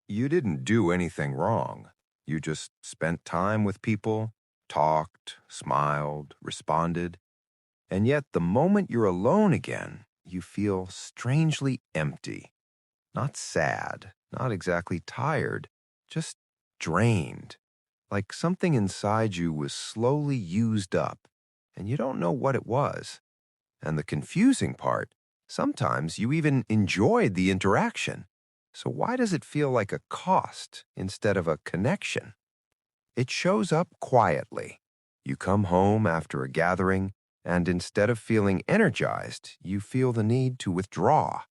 You didn't do anything wrong. You just spent time with people, talked, smiled, responded, and yet the moment you're alone again, you feel strangely empty. Not sad, not exactly tired, just drained. Like something inside you was slowly used up, and you don't know what it was. And the confusing part, sometimes you even enjoyed the interaction. So why does it feel like a cost instead of a connection? It shows up quietly. You come home after a gathering, and instead of feeling energized, you feel the need to withdraw.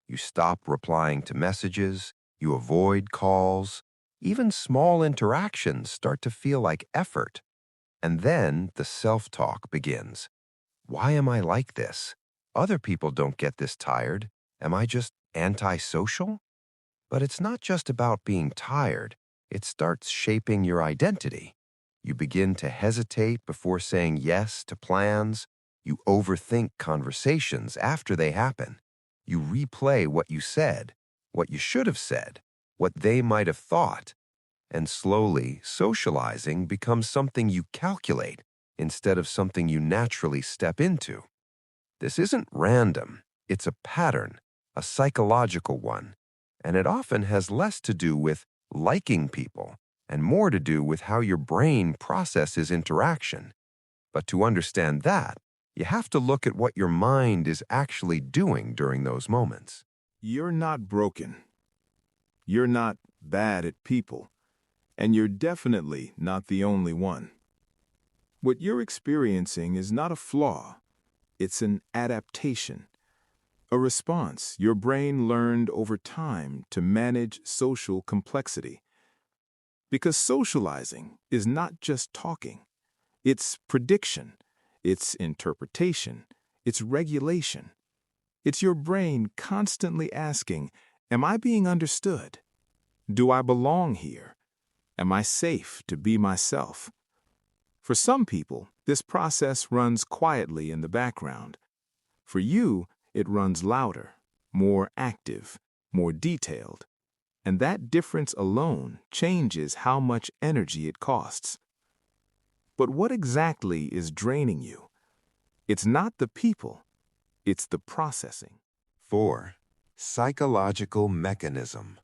You stop replying to messages, you avoid calls. Even small interactions start to feel like effort. And then the self-talk begins. Why am I like this? Other people don't get this tired. Am I just antisocial? But it's not just about being tired. It starts shaping your identity. You begin to hesitate before saying yes to plans. You overthink conversations after they happen. You replay what you said, what you should have said, what they might have thought. And slowly, socializing becomes something you calculate instead of something you naturally step into. This isn't random, it's a pattern, a psychological one, and it often has less to do with liking people and more to do with how your brain processes interaction. But to understand that, you have to look at what your mind is actually doing during those moments. You're not broken. You're not bad at people. And you're definitely not the only one. What you're experiencing is not a flaw. It's an adaptation, a response your brain learned over time to manage social complexity. Because socializing is not just talking. It's prediction, it's interpretation, it's regulation. It's your brain constantly asking, am I being understood? Do I belong here? Am I safe to be myself? For some people, this process runs quietly in the background. For you, it runs louder, more active, more detailed. And that difference alone changes how much energy it costs. But what exactly is draining you? It's not the people, it's the processing. 4. Psychological mechanism.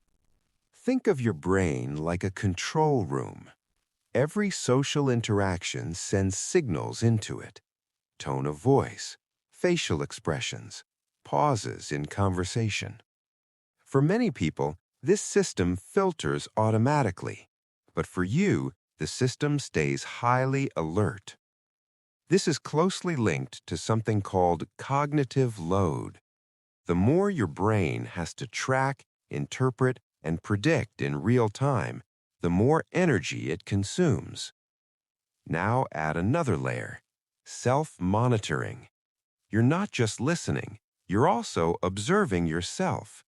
Think of your brain like a control room. Every social interaction sends signals into it. Tone of voice, facial expressions, pauses in conversation. For many people, this system filters automatically, but for you, the system stays highly alert. This is closely linked to something called cognitive load. The more your brain has to track, interpret, and predict in real time, the more energy it consumes. Now add another layer, self-monitoring. You're not just listening, you're also observing yourself.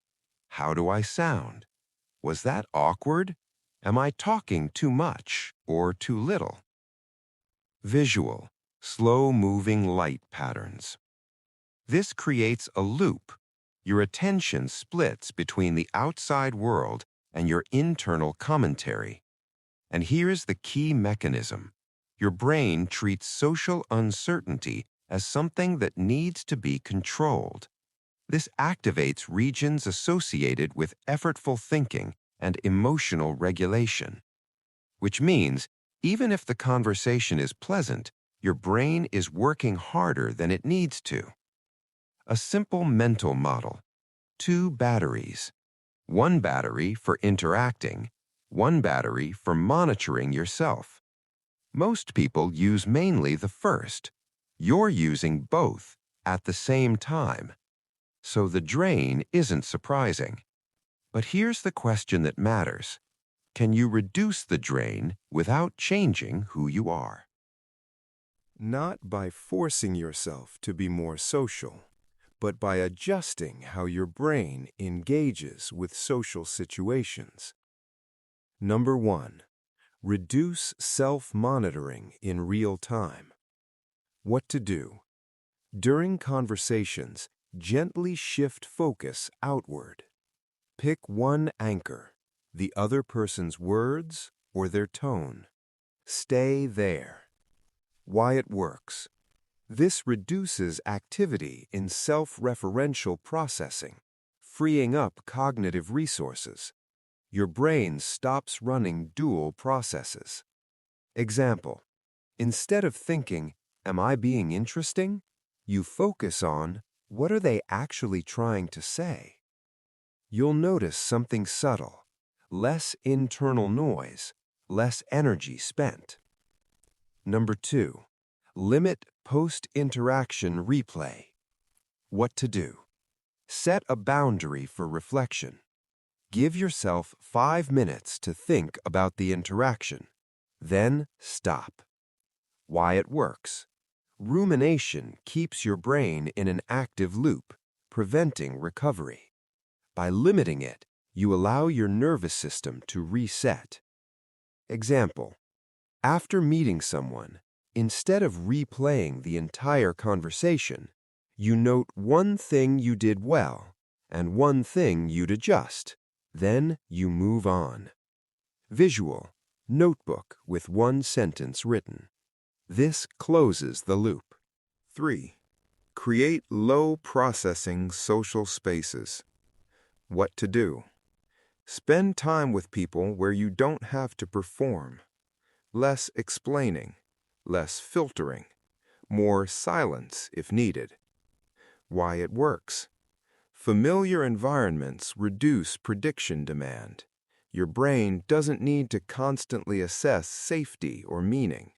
How do I sound? Was that awkward? Am I talking too much or too little? Visual, slow-moving light patterns. This creates a loop. Your attention splits between the outside world and your internal commentary. And here's the key mechanism. Your brain treats social uncertainty as something that needs to be controlled. This activates regions associated with effortful thinking and emotional regulation, which means even if the conversation is pleasant, your brain is working harder than it needs to. A simple mental model. 2 batteries. One battery for interacting, one battery for monitoring yourself. Most people use mainly the first. You're using both at the same time. So the drain isn't surprising. But here's the question that matters. Can you reduce the drain without changing who you are? Not by forcing yourself to be more social, but by adjusting how your brain engages with social situations. Number 1. Reduce self-monitoring in real time. What to do? During conversations, gently shift focus outward. Pick one anchor, the other person's words or their tone. Stay there. Why it works. This reduces activity in self-referential processing, freeing up cognitive resources. Your brain stops running dual processes. Example: instead of thinking, "Am I being interesting?" you focus on, "What are they actually trying to say?" You'll notice something subtle, less internal noise, less energy spent. Number 2, limit post-interaction replay. What to do? Set a boundary for reflection. Give yourself 5 minutes to think about the interaction. Then stop. Why it works. Rumination keeps your brain in an active loop, preventing recovery. By limiting it, you allow your nervous system to reset. Example: after meeting someone, instead of replaying the entire conversation, you note one thing you did well and one thing you'd adjust. Then you move on. Visual: notebook with one sentence written. This closes the loop. 3. Create low-processing social spaces. What to do? Spend time with people where you don't have to perform. Less explaining, less filtering, more silence if needed. Why it works. Familiar environments reduce prediction demand. Your brain doesn't need to constantly assess safety or meaning.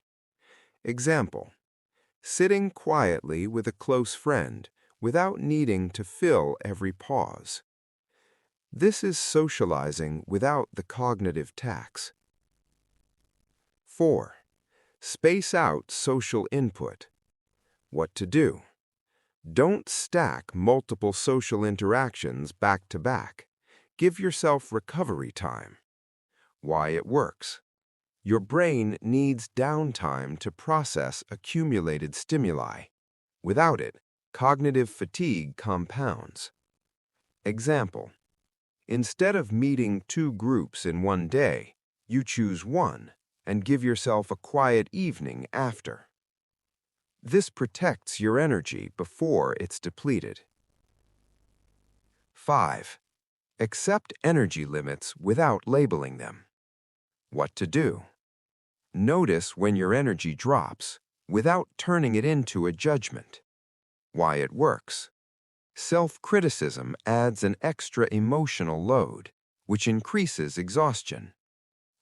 Example: sitting quietly with a close friend without needing to fill every pause. This is socializing without the cognitive tax. 4. Space out social input. What to do? Don't stack multiple social interactions back to back. Give yourself recovery time. Why it works. Your brain needs downtime to process accumulated stimuli. Without it, cognitive fatigue compounds. Example: instead of meeting 2 groups in one day, you choose one and give yourself a quiet evening after. This protects your energy before it's depleted. 5. Accept energy limits without labeling them. What to do? Notice when your energy drops without turning it into a judgment. Why it works. Self-criticism adds an extra emotional load, which increases exhaustion.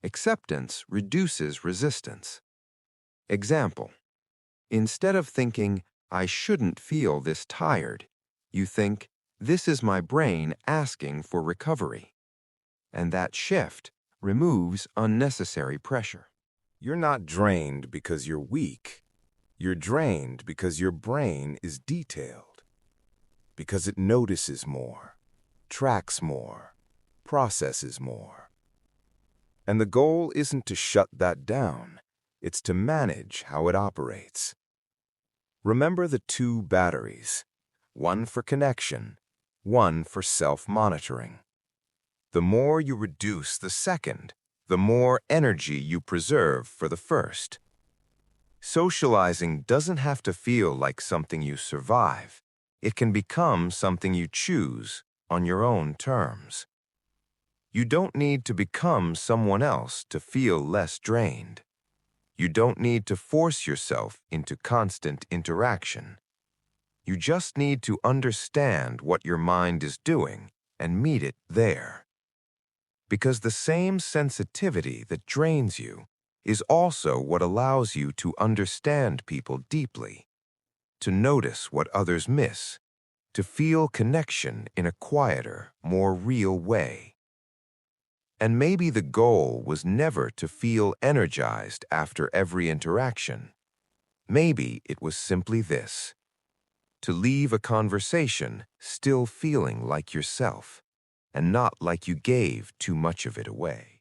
Acceptance reduces resistance. Example: instead of thinking, "I shouldn't feel this tired," you think, "This is my brain asking for recovery." And that shift removes unnecessary pressure. You're not drained because you're weak. You're drained because your brain is detailed, because it notices more, tracks more, processes more. And the goal isn't to shut that down, it's to manage how it operates. Remember the 2 batteries, one for connection, one for self-monitoring. The more you reduce the second, the more energy you preserve for the first. Socializing doesn't have to feel like something you survive. It can become something you choose on your own terms. You don't need to become someone else to feel less drained. You don't need to force yourself into constant interaction. You just need to understand what your mind is doing and meet it there. Because the same sensitivity that drains you is also what allows you to understand people deeply, to notice what others miss, to feel connection in a quieter, more real way. And maybe the goal was never to feel energized after every interaction. Maybe it was simply this: to leave a conversation still feeling like yourself, and not like you gave too much of it away.